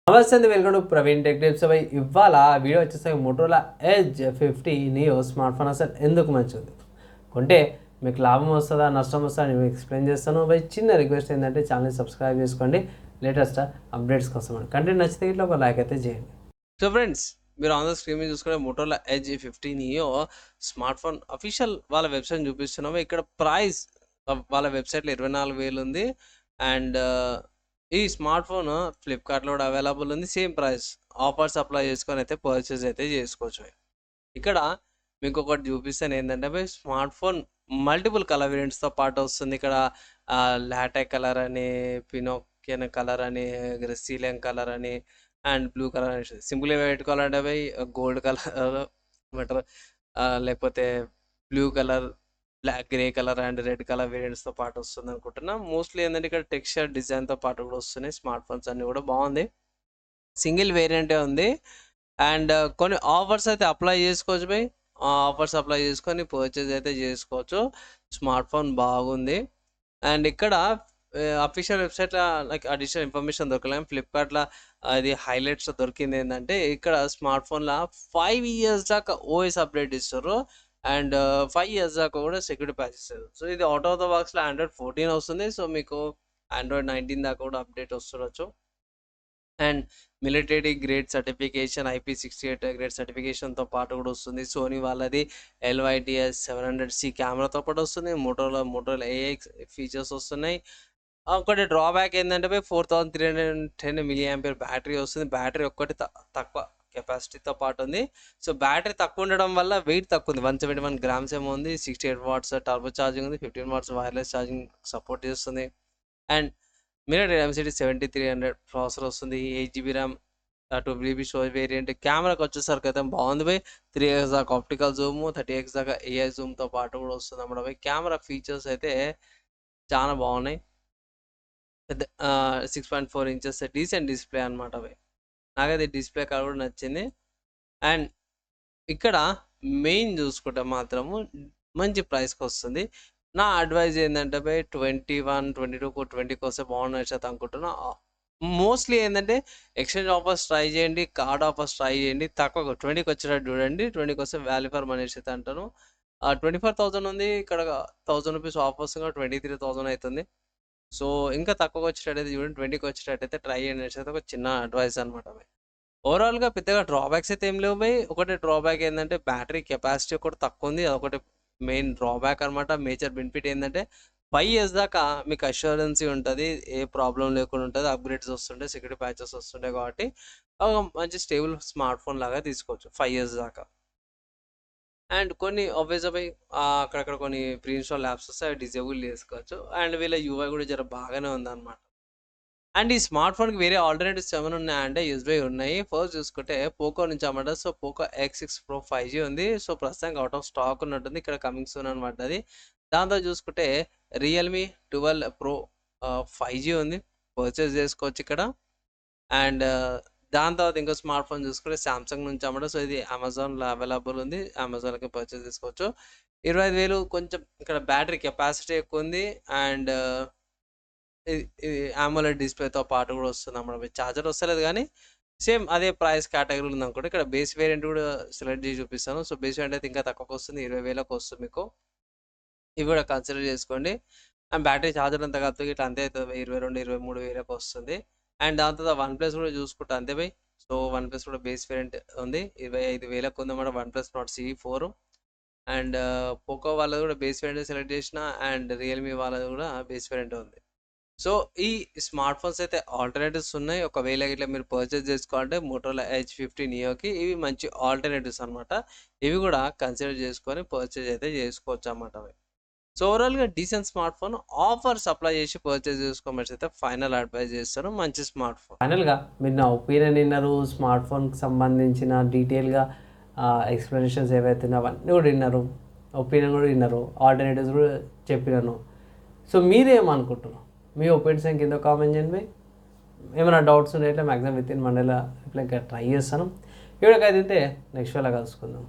నమస్తే అండి, welcome to Praveen tech tips. ఇవాళ వీడియో వచ్చేసరికి Motorola edge 50 neo smart phone అసలు ఎందుకు మంచిది, కొంటే మీకు లాభం వస్తుందా నష్టం వస్తుందా నేను ఎక్స్ప్లెయిన్ చేస్తాను. చిన్న రిక్వెస్ట్ ఏంటంటే ఛానల్ సబ్స్క్రైబ్ చేసుకోండి లేటెస్ట్ అప్డేట్స్ కోసం. కంటెంట్ నచ్చితే ఇట్లా ఒక లైక్ అయితే చేయండి. సో ఫ్రెండ్స్, మీరు ఆన్ ద స్క్రీన్ మీద చూసుకుంటే Motorola edge 50 neo smart phone official వాళ్ళ వెబ్సైట్ చూపిస్తున్నాము. ఇక్కడ ప్రైస్ వాళ్ళ వెబ్సైట్లో 24,000 ఉంది. అండ్ ఈ స్మార్ట్ ఫోన్ ఫ్లిప్కార్ట్లో కూడా అవైలబుల్ ఉంది. సేమ్ ప్రైస్, ఆఫర్స్ అప్లై చేసుకొని అయితే పర్చేజ్ అయితే చేసుకోవచ్చు. ఇక్కడ మీకు ఒకటి చూపిస్తాను ఏంటంటే స్మార్ట్ ఫోన్ మల్టిపుల్ కలర్ వేరియంట్స్తో పాటు వస్తుంది. ఇక్కడ లాటెక్ కలర్ అని, పినోకియన్ కలర్ అని, గ్రెసీలియన్ కలర్ అని, అండ్ బ్లూ కలర్ అని. సింపుల్గా పెట్టుకోవాలంటే గోల్డ్ కలర్ బెటర్, లేకపోతే blue colour, black, grey colour and red colour వేరియంట్స్తో పాటు వస్తుంది అనుకుంటున్నా. మోస్ట్లీ ఏంటంటే ఇక్కడ టెక్స్చర్ డిజైన్తో పాటు కూడా వస్తున్నాయి. స్మార్ట్ ఫోన్స్ అన్నీ కూడా బాగుంది. సింగిల్ వేరియంటే ఉంది. అండ్ కొన్ని ఆఫర్స్ అయితే అప్లై చేసుకోవచ్చు బై. ఆఫర్స్ అప్లై చేసుకొని పర్చేజ్ అయితే చేసుకోవచ్చు. స్మార్ట్ ఫోన్ బాగుంది. అండ్ ఇక్కడ అఫీషియల్ వెబ్సైట్లో లైక్ అడిషనల్ ఇన్ఫర్మేషన్ దొరకలేము. ఫ్లిప్కార్ట్లో అది హైలైట్స్ దొరికింది ఏంటంటే ఇక్కడ స్మార్ట్ ఫోన్లో 5 years దాకా ఓఎస్ అప్డేట్ ఇస్తారు. అండ్ 5 years దాకా కూడా సెక్యూరిటీ ప్యాచ్ ఇస్తారు. సో ఇది అవుట్ ఆఫ్ ద బాక్స్లో Android 14 వస్తుంది. సో మీకు Android 19 దాకా కూడా అప్డేట్ వస్తుండొచ్చు. And military grade certification, IP68 grade సర్టిఫికేషన్తో పాటు కూడా వస్తుంది. సోనీ వాళ్ళది LYTS 700C కెమెరాతో పాటు వస్తుంది. మోటోరోలా AX ఫీచర్స్ వస్తున్నాయి. ఒకటి డ్రాబ్యాక్ ఏంటంటే 4310 mAh బ్యాటరీ వస్తుంది. బ్యాటరీ ఒక్కటి తక్కువ కెపాసిటీతో పాటు ఉంది. సో బ్యాటరీ తక్కువ ఉండడం వల్ల వెయిట్ తక్కువ ఉంది. 171 grams ఏమో ఉంది. 68 watts టర్బో ఛార్జింగ్ ఉంది. 15 watts వైర్లెస్ ఛార్జింగ్ సపోర్ట్ చేస్తుంది. అండ్ మిరర్ MCD 7300 ప్రాసెసర్ వస్తుంది. 8GB RAM, 2GB storage variant. కెమెరాకి వచ్చేసరికి అయితే బాగుంది బై. 3x దాకా ఆప్టికల్ జూమ్, 30x దాకా AI జూమ్తో పాటు కూడా వస్తుంది అన్నమాట బై. కెమెరా ఫీచర్స్ అయితే చాలా బాగున్నాయి. పెద్ద 6.4 inches డీసెంట్ డిస్ప్లే అనమాట బై. నాకైతే డిస్ప్లే కలర్ కూడా నచ్చింది. అండ్ ఇక్కడ మెయిన్ చూసుకుంటే మాత్రము మంచి ప్రైస్కి వస్తుంది. నా అడ్వైజ్ ఏంటంటే బై 21, 22, 20 వస్తే బాగుండొచ్చు అనుకుంటున్నా. మోస్ట్లీ ఏంటంటే ఎక్స్చేంజ్ ఆఫర్స్ ట్రై చేయండి, కార్డ్ ఆఫర్స్ ట్రై చేయండి. తక్కువ 20కి వచ్చేటట్టు చూడండి. 20కి వస్తే వాల్యూ ఫర్ మనీ అయితే అంటాను. 24,000 ఉంది. ఇక్కడ 1000 రూపీస్ ఆఫర్స్ 23,000 అవుతుంది. సో ఇంకా తక్కువగా వచ్చేటట్టయితే చూడండి. 20కి వచ్చేటట్టయితే ట్రై చేయండి అయితే ఒక చిన్న అడ్వైస్ అనమాట. ఓవరాల్గా పెద్దగా డ్రాబ్యాక్స్ అయితే ఏం లేవు బై. ఒకటి డ్రాబ్యాక్ ఏంటంటే బ్యాటరీ కెపాసిటీ కూడా తక్కువ ఉంది. అదొకటి మెయిన్ డ్రాబ్యాక్ అనమాట. మేజర్ బెనిఫిట్ ఏంటంటే 5 years దాకా మీకు అష్యూరెన్సీ ఉంటుంది. ఏ ప్రాబ్లం లేకుండా ఉంటుంది. అప్గ్రేడ్స్ వస్తుంటాయి, సెక్యూరిటీ ప్యాచెస్ వస్తుంటాయి. కాబట్టి మంచి స్టేబుల్ స్మార్ట్ ఫోన్ లాగా తీసుకోవచ్చు 5 years దాకా. అండ్ కొన్ని ఆబ్వియస్గా అక్కడక్కడ కొన్ని ప్రీ ఇన్స్టాల్ యాప్స్ వస్తాయి, అవి డిజేబుల్ చేసుకోవచ్చు. అండ్ వీళ్ళ యూఐ కూడా జర బాగానే ఉందన్నమాట. అండ్ ఈ స్మార్ట్ ఫోన్కి వేరే ఆల్టర్నేటివ్స్ ఏమైనా ఉన్నాయంటే యూస్బై ఉన్నాయి. ఫస్ట్ చూసుకుంటే పోకో నుంచి అన్నమాట. So Poco X6 Pro 5G ఉంది. సో ప్రస్తుతానికి అవుట్ ఆఫ్ స్టాక్ ఉన్నట్టుంది. ఇక్కడ కమింగ్ సూన్ అనమాట అది. దాంతో చూసుకుంటే రియల్మీ 12 Pro 5G ఉంది, పర్చేస్ చేసుకోవచ్చు ఇక్కడ. అండ్ దాని తర్వాత ఇంకో స్మార్ట్ ఫోన్ చూసుకుంటే సామ్సంగ్ నుంచి అన్నమాట. సో ఇది అమెజాన్లో అవైలబుల్ ఉంది. అమెజాన్కి పర్చేస్ చేసుకోవచ్చు. 25,000 కొంచెం ఇక్కడ బ్యాటరీ కెపాసిటీ ఎక్కువ ఉంది. అండ్ ఇది AMOLED డిస్ప్లేతో పాటు కూడా వస్తుంది అన్నమాట. ఛార్జర్ వస్తలేదు కానీ సేమ్ అదే ప్రైస్ కేటగిరీలో ఉంది అనుకోండి. ఇక్కడ బేస్ వేరియంట్ కూడా సెలెక్ట్ చేసి చూపిస్తాను. సో బేస్ వేరియంట్ అయితే ఇంకా తక్కువకి వస్తుంది, 20,000కి వస్తుంది మీకు. ఇవి కూడా కన్సిడర్ చేసుకోండి. అండ్ బ్యాటరీ ఛార్జర్ అంతా కాదు ఇట్లా అంతే అవుతుంది. 22,000, 23,000కి వస్తుంది. అండ్ దాని తర్వాత OnePlus కూడా చూసుకుంటే అంతే బై. సో OnePlus కూడా బేస్ వేరియంట్ ఉంది, 25,000కి ఉందన్నమాట. OnePlus Nord CE4. And Poco వాళ్ళది కూడా బేస్ వేరియంట్ సెలెక్ట్ చేసిన. అండ్ రియల్మీ వాళ్ళది కూడా బేస్ వేరియంట్ ఉంది. సో ఈ స్మార్ట్ ఫోన్స్ అయితే ఆల్టర్నేటివ్స్ ఉన్నాయి. ఒకవేళ ఇట్లా మీరు పర్చేస్ చేసుకోవాలంటే మోటోరోలా ఎడ్జ్ 50 నియోకి ఇవి మంచి ఆల్టర్నేటివ్స్ అనమాట. ఇవి కూడా కన్సిడర్ చేసుకొని పర్చేజ్ అయితే చేసుకోవచ్చు అన్నమాట. సో ఓవరాల్గా decent smart phone, offers apply చేసి పర్చేజ్ చేసుకోమని అయితే ఫైనల్ అడ్వైజ్ చేస్తాను. మంచి స్మార్ట్ ఫోన్. ఫైనల్గా మీరు నా ఒపీనియన్ విన్నారు. స్మార్ట్ ఫోన్కి సంబంధించిన డీటెయిల్గా ఎక్స్ప్లెనేషన్స్ ఏవైతే అవన్నీ కూడా విన్నారు, ఒపీనియన్ కూడా విన్నారు, ఆల్టర్నేటివ్స్ కూడా చెప్పినాను. సో మీరేమనుకుంటున్నారు? మీ ఒపీనియన్స్ కింద కామెంట్ చేయండి. ఏమైనా డౌట్స్ ఉంటే మ్యాక్సిమం విత్ ఇన్ మండేలో రిప్లై ట్రై చేస్తాను. ఈ వీడియోకి అయితే నెక్స్ట్ వేళ కలుసుకుందాం.